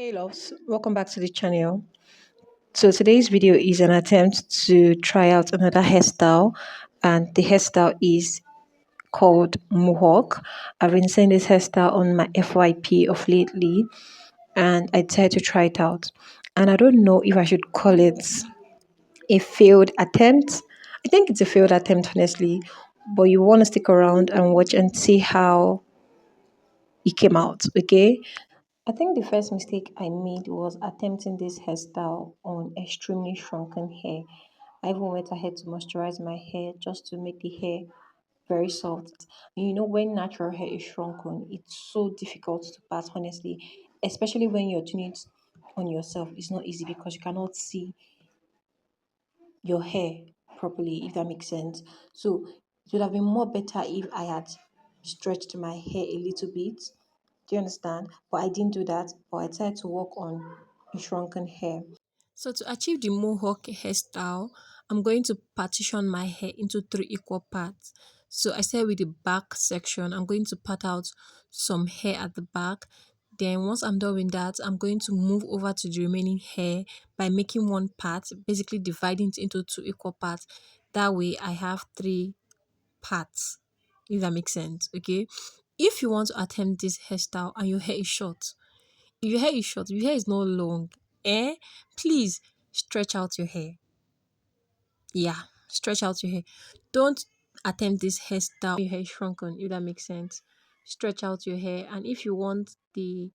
Hey loves, welcome back to the channel. So today's video is an attempt to try out another hairstyle, and the hairstyle is called Mohawk. I've been seeing this hairstyle on my FYP of lately, and I decided to try it out. And I don't know if I should call it a failed attempt. I think it's a failed attempt, honestly, but you want to stick around and watch and see how it came out, okay? I think the first mistake I made was attempting this hairstyle on extremely shrunken hair. I even went ahead to moisturize my hair just to make the hair very soft. And when natural hair is shrunken, it's so difficult to pat, honestly, especially when you're doing it on yourself. It's not easy because you cannot see your hair properly, if that makes sense. So it would have been more better if I had stretched my hair a little bit. Do you understand? But I didn't do that. But I decided to work on a shrunken hair. So to achieve the mohawk hairstyle, I'm going to partition my hair into three equal parts. So I start with the back section. I'm going to part out some hair at the back. Then once I'm done with that, I'm going to move over to the remaining hair by making one part, basically dividing it into two equal parts. That way I have three parts, if that makes sense. Okay. If you want to attempt this hairstyle and your hair is short, if your hair is short, if your hair is not long, please stretch out your hair. Yeah, stretch out your hair. Don't attempt this hairstyle. Your hair is shrunken, if that makes sense. Stretch out your hair, and if you want the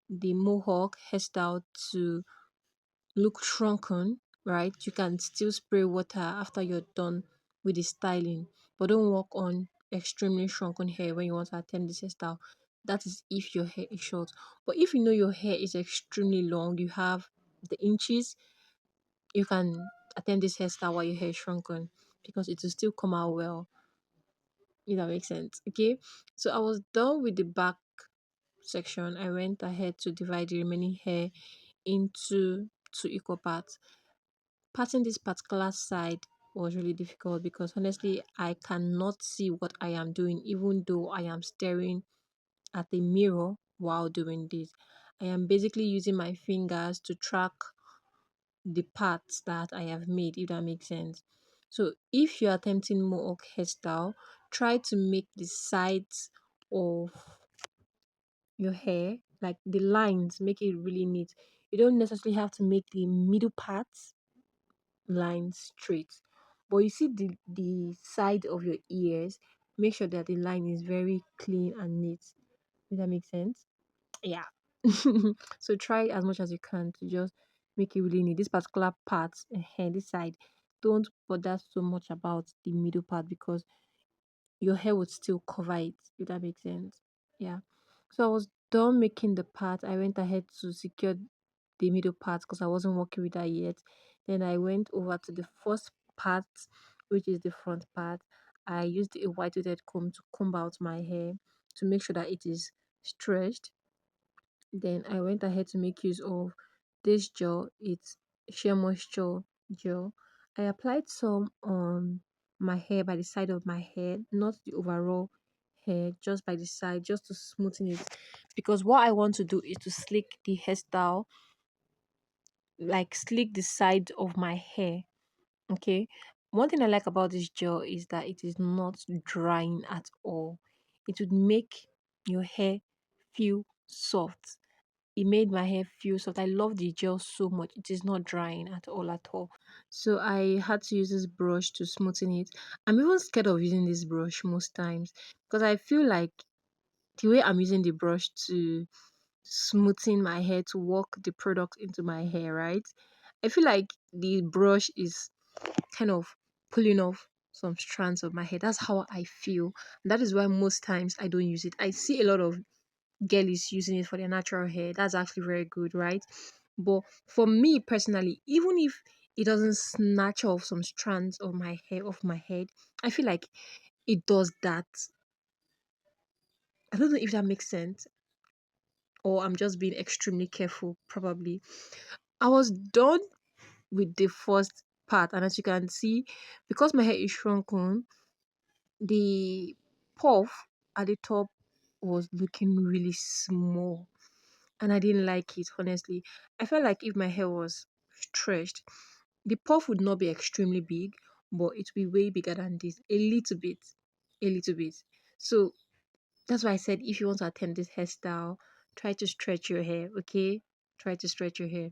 mohawk hairstyle to look shrunken, right? You can still spray water after you're done with the styling, but don't work on extremely shrunken hair when you want to attempt this hairstyle. That is if your hair is short. But if you know your hair is extremely long, you have the inches, you can attempt this hairstyle while your hair is shrunken because it will still come out well. If that makes sense. Okay. So I was done with the back section. I went ahead to divide the remaining hair into two equal parts. Parting this particular side was really difficult because honestly I cannot see what I am doing even though I am staring at the mirror while doing this. I am basically using my fingers to track the parts that I have made, if that makes sense. So if you're attempting mohawk hairstyle, try to make the sides of your hair, like the lines, make it really neat. You don't necessarily have to make the middle parts line straight. But you see the side of your ears, make sure that the line is very clean and neat. Does that make sense? Yeah. So try as much as you can to just make it really neat. This particular part, this side, don't bother so much about the middle part because your hair would still cover it, if that makes sense. Yeah. So I was done making the part. I went ahead to secure the middle part because I wasn't working with that yet. Then I went over to the first part, which is the front part. I used a white weighted comb to comb out my hair to make sure that it is stretched. Then I went ahead to make use of this gel. It's sheer moisture gel. I applied some on my hair by the side of my head, not the overall hair, just by the side, just to smoothen it. Because what I want to do is to slick the hairstyle, like slick the side of my hair. Okay. One thing I like about this gel is that it is not drying at all. It would make your hair feel soft. It made my hair feel soft. I love the gel so much. It is not drying at all at all. So I had to use this brush to smoothen it. I'm even scared of using this brush most times because I feel like the way I'm using the brush to smoothing my hair to work the product into my hair, right? I feel like the brush is kind of pulling off some strands of my hair. That's how I feel. That is why most times I don't use it. I see a lot of girlies using it for their natural hair. That's actually very good, right? But for me personally, even if it doesn't snatch off some strands of my hair off my head, I feel like it does that. I don't know if that makes sense, or I'm just being extremely careful, probably. I was done with the first part, and as you can see, because my hair is shrunken, the puff at the top was looking really small. and I didn't like it, honestly. I felt like if my hair was stretched, the puff would not be extremely big, but it would be way bigger than this. A little bit. A little bit. So that's why I said if you want to attempt this hairstyle, try to stretch your hair, okay? Try to stretch your hair.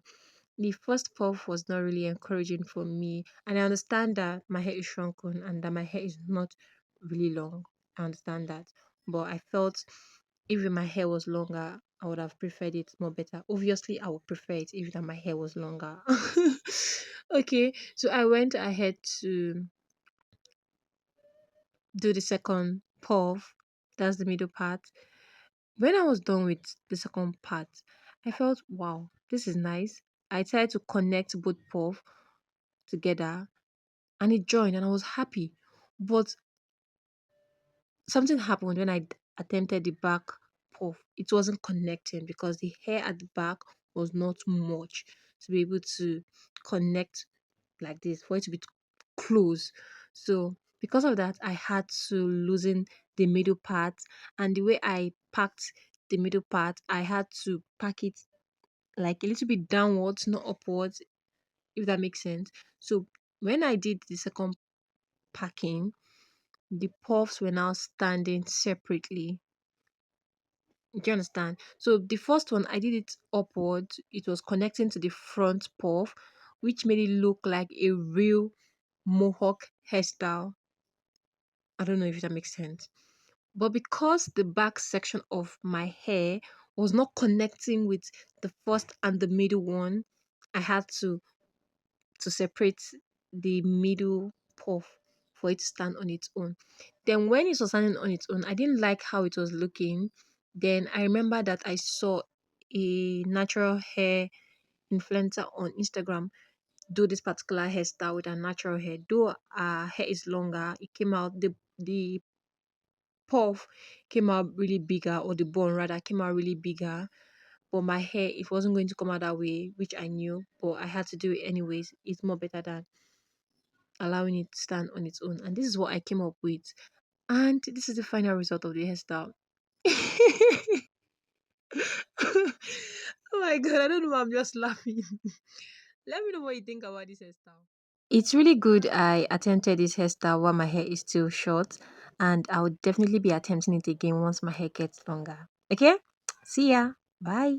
The first puff was not really encouraging for me, and I understand that my hair is shrunken and that my hair is not really long. I understand that, but I felt if my hair was longer, I would have preferred it more better. Obviously, I would prefer it if that my hair was longer. Okay, so I went ahead to do the second puff. That's the middle part. When I was done with the second part, I felt, wow, this is nice. I tried to connect both puff together and it joined and I was happy. But something happened when attempted the back puff. It wasn't connecting because the hair at the back was not much to be able to connect like this, for it to be close. So because of that, I had to loosen the middle part, and the way I packed the middle part, I had to pack it like a little bit downwards, not upwards, if that makes sense. So when I did the second packing, the puffs were now standing separately. Do you understand? So the first one I did it upward, it was connecting to the front puff, which made it look like a real mohawk hairstyle. I don't know if that makes sense. But because the back section of my hair was not connecting with the first and the middle one, I had to separate the middle puff for it to stand on its own. Then when it was standing on its own, I didn't like how it was looking. Then I remember that I saw a natural hair influencer on Instagram do this particular hairstyle with a natural hair. Though her hair is longer, it came out the puff came out really bigger, or the bone rather came out really bigger. But my hair, it wasn't going to come out that way, which I knew, but I had to do it anyways. It's more better than allowing it to stand on its own. And this is what I came up with. And this is the final result of the hairstyle. Oh my god, I don't know why I'm just laughing. Let me know what you think about this hairstyle. It's really good I attempted this hairstyle while my hair is still short, and I would definitely be attempting it again once my hair gets longer. Okay? See ya. Bye.